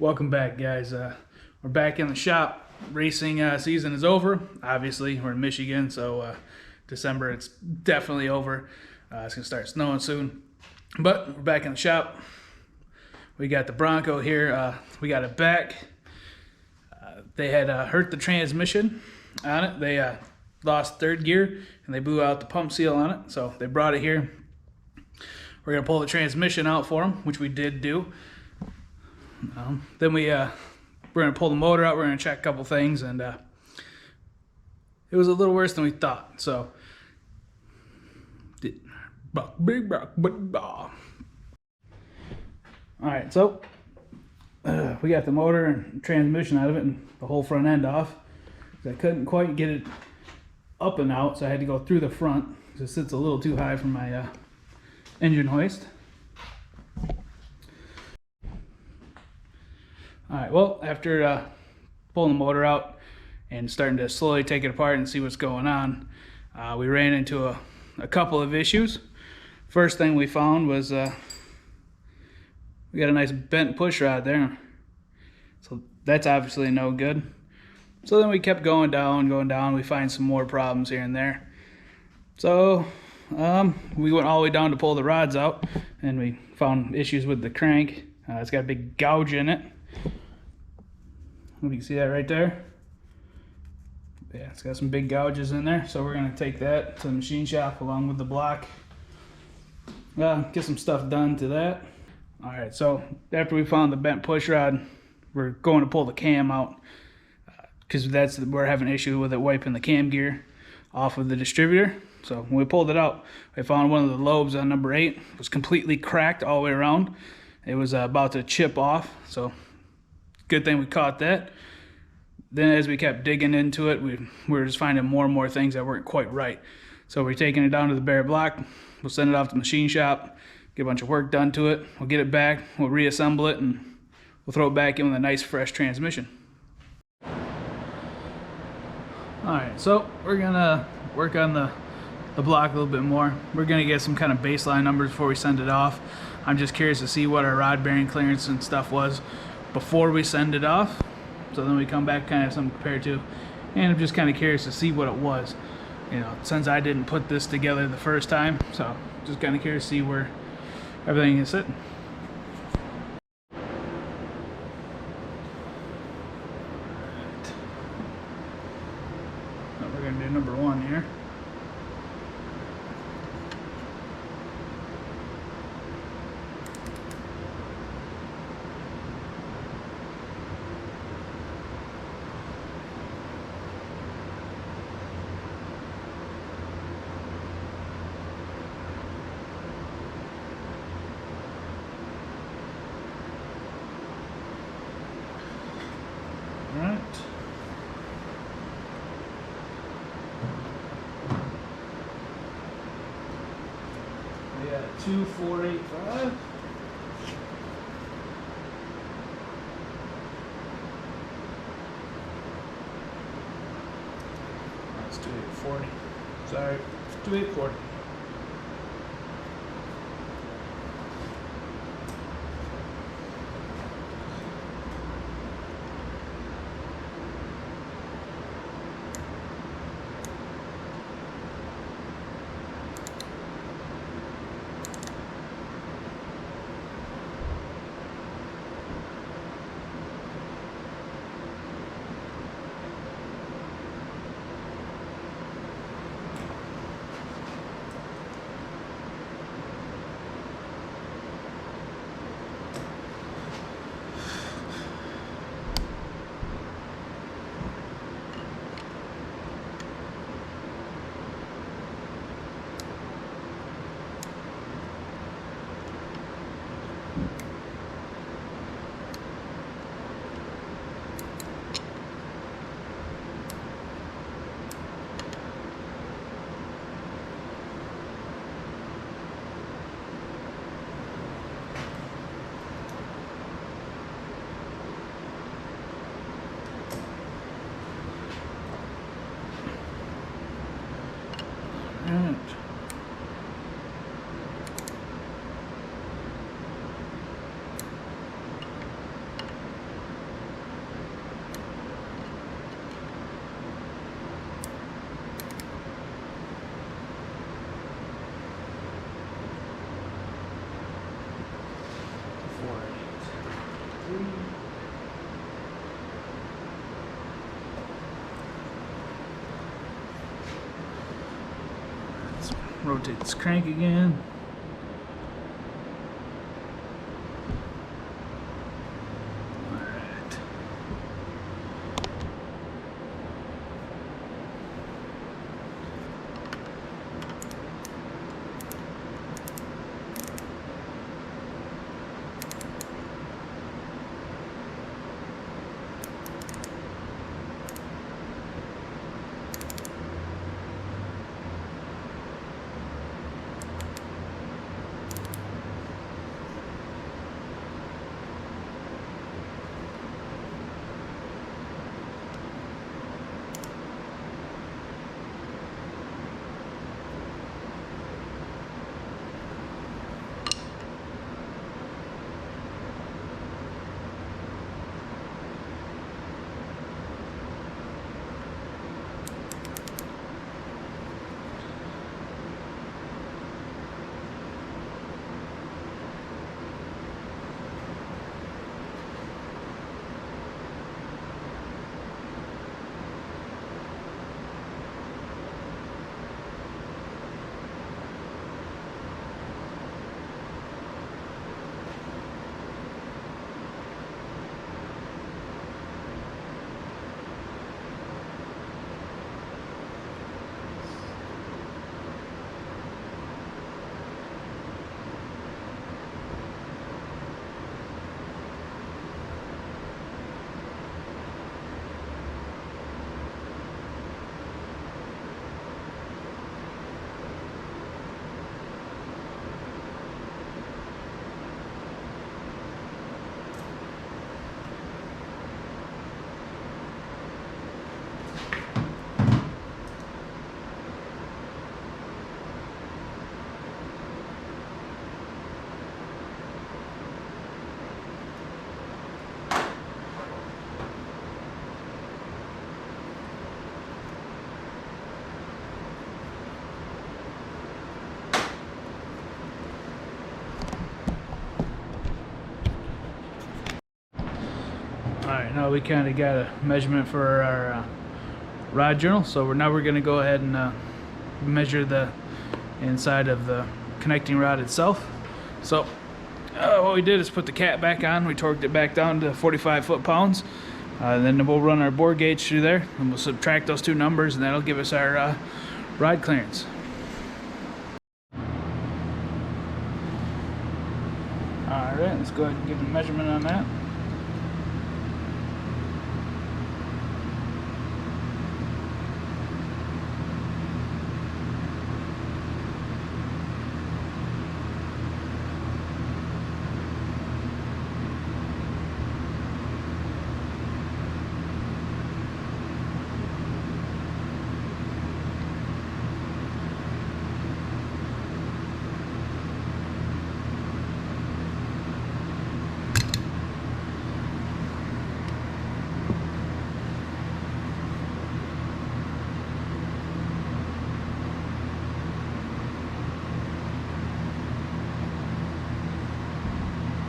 Welcome back, guys. We're back in the shop. Racing season is over. Obviously, we're in Michigan, so December it's definitely over. It's gonna start snowing soon, but we're back in the shop. We got the Bronco here. We got it back. They had hurt the transmission on it. They lost third gear and they blew out the pump seal on it. So they brought it here. We're gonna pull the transmission out for them, which we did do. Then we're gonna pull the motor out. We're gonna check a couple things, and it was a little worse than we thought. So, all right. So we got the motor and transmission out of it, and the whole front end off. I couldn't quite get it up and out, so I had to go through the front because it sits a little too high for my engine hoist. Alright, well, after pulling the motor out and starting to slowly take it apart and see what's going on, we ran into a couple of issues. First thing we found was we got a nice bent push rod there. So that's obviously no good. So then we kept going down. We find some more problems here and there. So we went all the way down to pull the rods out, and we found issues with the crank. It's got a big gouge in it. You can see that right there. Yeah, it's got some big gouges in there. So we're going to take that to the machine shop along with the block. Get some stuff done to that. Alright, so after we found the bent push rod, we're going to pull the cam out because we're having an issue with it wiping the cam gear off of the distributor. So when we pulled it out, we found one of the lobes on number 8 was completely cracked all the way around. It was about to chip off, so good thing we caught that. Then as we kept digging into it, we were just finding more and more things that weren't quite right. So we're taking it down to the bare block. We'll send it off to the machine shop, get a bunch of work done to it. We'll get it back, we'll reassemble it, and we'll throw it back in with a nice fresh transmission. Alright, so we're gonna work on the block a little bit more. We're gonna get some kind of baseline numbers before we send it off. I'm just curious to see what our rod bearing clearance and stuff was before we send it off, so then we come back kind of something to compare to, and I'm just kind of curious to see what it was, you know, since I didn't put this together the first time. So just kind of curious to see where everything is sitting. So we're gonna do number 1 here. Alright. We got 2485. That's 2840. Sorry, 2840. Alright. rotate this crank again. Alright. Alright, now we kind of got a measurement for our rod journal, so we're going to go ahead and measure the inside of the connecting rod itself. So what we did is put the cap back on. We torqued it back down to 45 foot-pounds. Then we'll run our bore gauge through there, and we'll subtract those two numbers, and that'll give us our rod clearance. Alright, let's go ahead and give a measurement on that.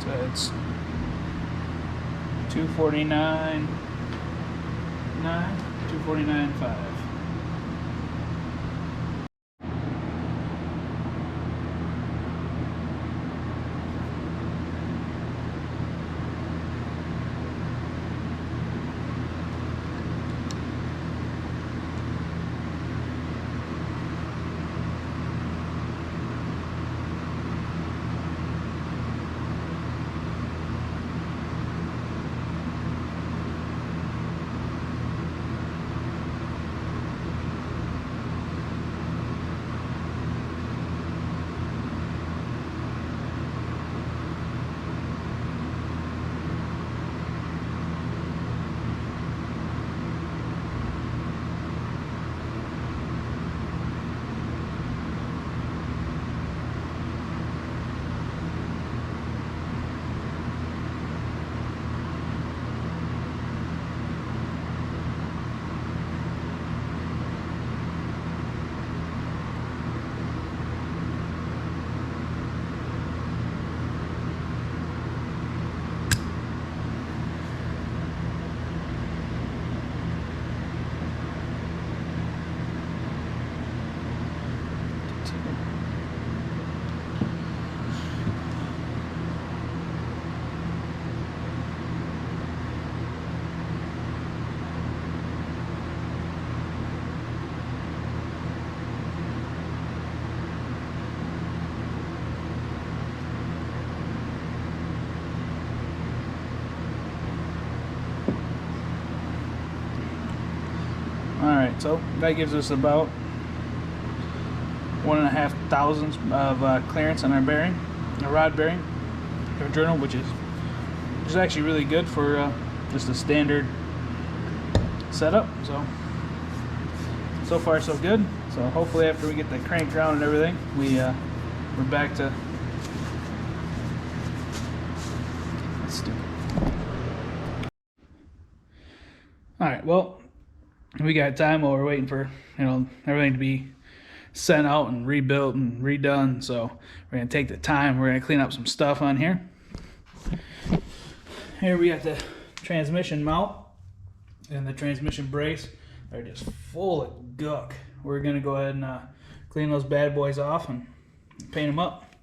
So it's 249.9, 249.5. Alright, so that gives us about 1.5 thousandths of clearance on our bearing, a rod bearing, our journal, which is actually really good for just a standard setup. So far so good. So hopefully after we get the crank around and everything, we're back to. That's stupid. All right, well, we got time while we're waiting for everything to be sent out and rebuilt and redone. So we're gonna take the time. We're gonna clean up some stuff on here. Here we got the transmission mount and the transmission brace. They're just full of guck. We're gonna go ahead and clean those bad boys off and paint them up.